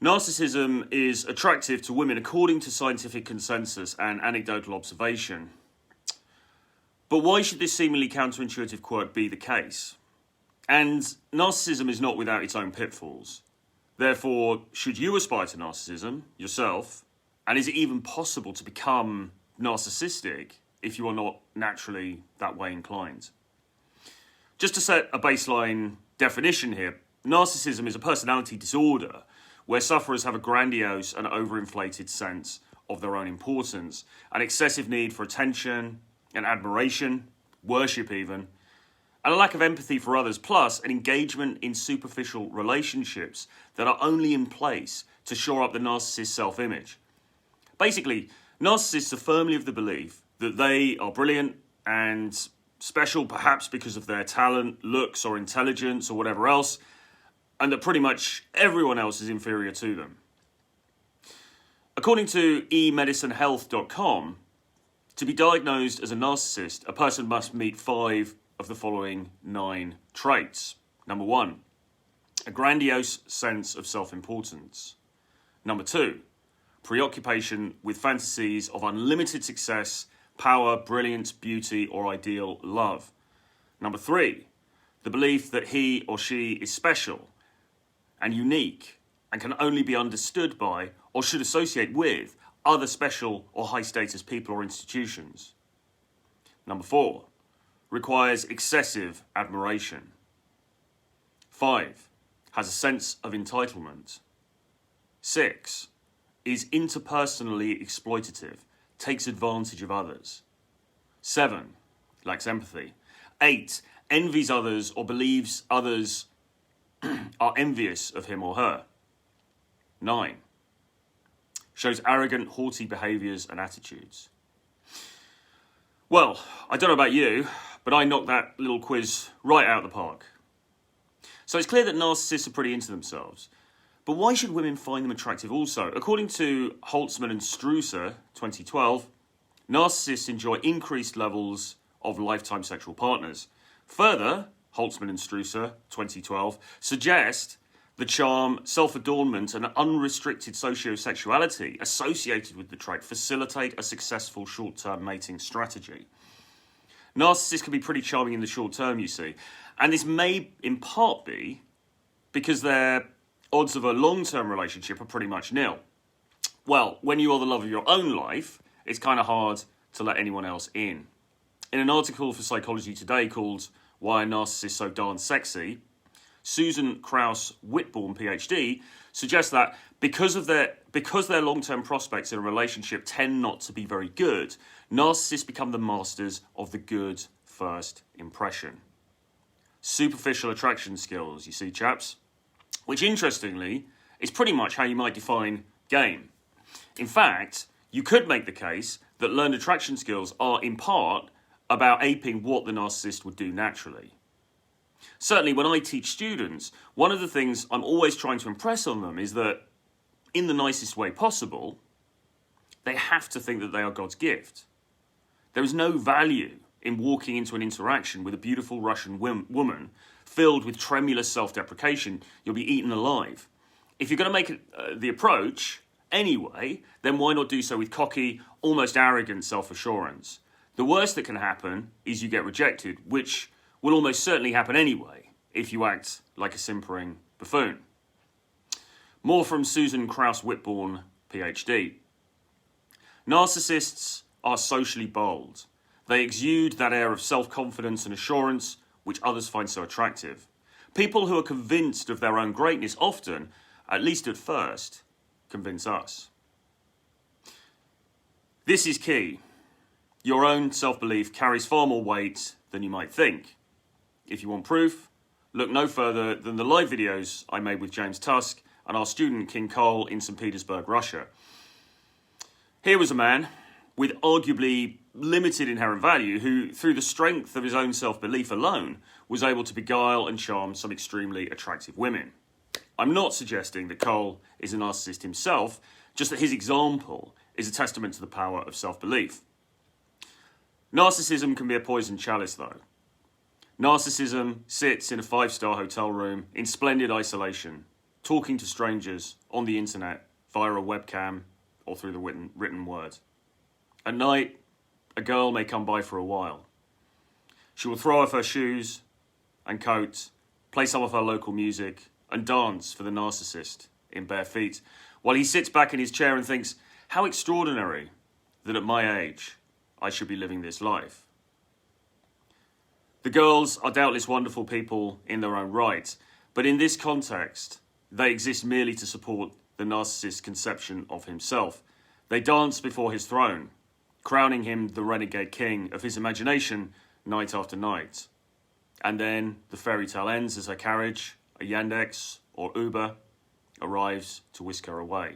Narcissism is attractive to women according to scientific consensus and anecdotal observation. But why should this seemingly counterintuitive quirk be the case? And narcissism is not without its own pitfalls. Therefore, should you aspire to narcissism yourself? And is it even possible to become narcissistic if you are not naturally that way inclined? Just to set a baseline definition here, narcissism is a personality disorder where sufferers have a grandiose and overinflated sense of their own importance, an excessive need for attention and admiration, worship even, and a lack of empathy for others, plus an engagement in superficial relationships that are only in place to shore up the narcissist's self-image. Basically, narcissists are firmly of the belief that they are brilliant and special, perhaps because of their talent, looks, or intelligence, or whatever else, and that pretty much everyone else is inferior to them. According to emedicinehealth.com, to be diagnosed as a narcissist, a person must meet 5 of the following 9 traits. Number 1, a grandiose sense of self-importance. Number 2, preoccupation with fantasies of unlimited success, power, brilliance, beauty, or ideal love. Number 3, the belief that he or she is special and unique and can only be understood by or should associate with other special or high-status people or institutions. Number 4, requires excessive admiration. 5, has a sense of entitlement. 6, is interpersonally exploitative, takes advantage of others. 7, lacks empathy. 8, envies others or believes others are envious of him or her. 9, shows arrogant, haughty behaviours and attitudes. Well, I don't know about you, but I knocked that little quiz right out of the park. So it's clear that narcissists are pretty into themselves. But why should women find them attractive also? According to Holtzman and Strusser, 2012, narcissists enjoy increased levels of lifetime sexual partners. Further, Holtzman and Strusser, 2012, suggest the charm, self-adornment, and unrestricted sociosexuality associated with the trait facilitate a successful short-term mating strategy. Narcissists can be pretty charming in the short term, you see, and this may in part be because their odds of a long-term relationship are pretty much nil. Well, when you are the love of your own life, it's kind of hard to let anyone else in. In an article for Psychology Today called Why Are Narcissists So Darn Sexy?, Susan Krauss-Whitbourne, PhD, suggests that because their long-term prospects in a relationship tend not to be very good, narcissists become the masters of the good first impression. Superficial attraction skills, you see, chaps, which interestingly is pretty much how you might define game. In fact, you could make the case that learned attraction skills are in part about aping what the narcissist would do naturally. Certainly, when I teach students, one of the things I'm always trying to impress on them is that, in the nicest way possible, they have to think that they are God's gift. There is no value in walking into an interaction with a beautiful Russian woman filled with tremulous self-deprecation. You'll be eaten alive. If you're going to make the approach anyway, then why not do so with cocky, almost arrogant self-assurance? The worst that can happen is you get rejected, which will almost certainly happen anyway if you act like a simpering buffoon. More from Susan Krauss-Whitbourne, PhD. Narcissists are socially bold. They exude that air of self-confidence and assurance which others find so attractive. People who are convinced of their own greatness often, at least at first, convince us. This is key. Your own self-belief carries far more weight than you might think. If you want proof, look no further than the live videos I made with James Tusk and our student King Cole in St. Petersburg, Russia. Here was a man with arguably limited inherent value who, through the strength of his own self-belief alone, was able to beguile and charm some extremely attractive women. I'm not suggesting that Cole is a narcissist himself, just that his example is a testament to the power of self-belief. Narcissism can be a poisoned chalice, though. Narcissism sits in a 5-star hotel room in splendid isolation, talking to strangers on the internet via a webcam or through the written word. At night, a girl may come by for a while. She will throw off her shoes and coat, play some of her local music, and dance for the narcissist in bare feet, while he sits back in his chair and thinks, how extraordinary that at my age I should be living this life. The girls are doubtless wonderful people in their own right, but in this context, they exist merely to support the narcissist's conception of himself. They dance before his throne, crowning him the renegade king of his imagination night after night. And then the fairy tale ends as her carriage, a Yandex or Uber, arrives to whisk her away.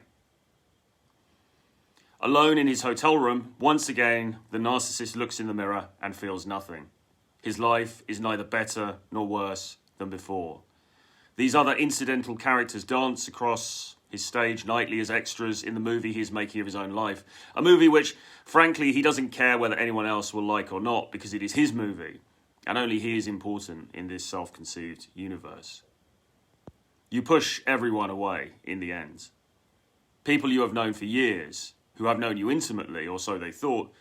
Alone in his hotel room, once again, the narcissist looks in the mirror and feels nothing. His life is neither better nor worse than before. These other incidental characters dance across his stage nightly as extras in the movie he is making of his own life. A movie which, frankly, he doesn't care whether anyone else will like or not, because it is his movie, and only he is important in this self-conceived universe. You push everyone away in the end. People you have known for years, who have known you intimately, or so they thought,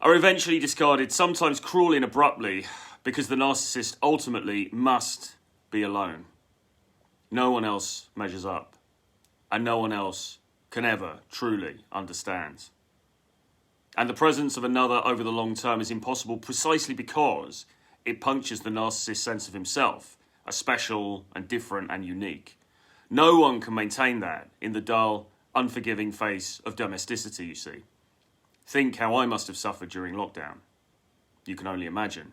are eventually discarded, sometimes cruelly and abruptly, because the narcissist ultimately must be alone. No one else measures up, and no one else can ever truly understand. And the presence of another over the long term is impossible precisely because it punctures the narcissist's sense of himself as special and different and unique. No one can maintain that in the dull, unforgiving face of domesticity, you see. Think how I must have suffered during lockdown. You can only imagine.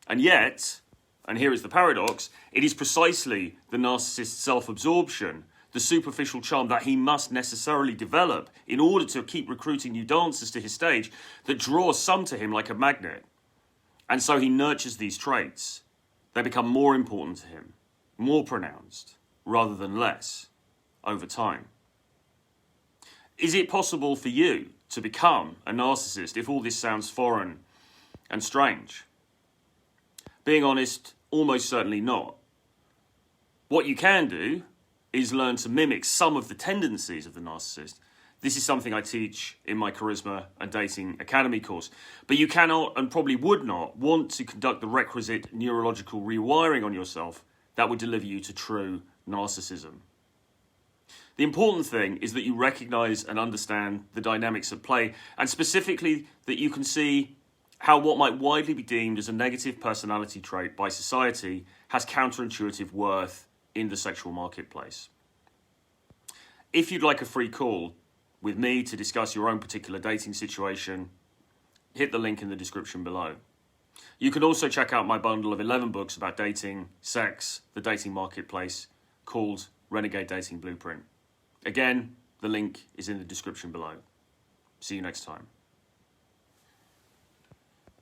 And yet, and here is the paradox, it is precisely the narcissist's self-absorption, the superficial charm that he must necessarily develop in order to keep recruiting new dancers to his stage, that draws some to him like a magnet. And so he nurtures these traits. They become more important to him, more pronounced, rather than less, over time. Is it possible for you to become a narcissist if all this sounds foreign and strange? Being honest, almost certainly not. What you can do is learn to mimic some of the tendencies of the narcissist. This is something I teach in my Charisma and Dating Academy course. But you cannot, and probably would not, want to conduct the requisite neurological rewiring on yourself that would deliver you to true narcissism. The important thing is that you recognize and understand the dynamics at play, and specifically that you can see how what might widely be deemed as a negative personality trait by society has counterintuitive worth in the sexual marketplace. If you'd like a free call with me to discuss your own particular dating situation, hit the link in the description below. You can also check out my bundle of 11 books about dating, sex, the dating marketplace, called Renegade Dating Blueprint. Again, the link is in the description below. See you next time.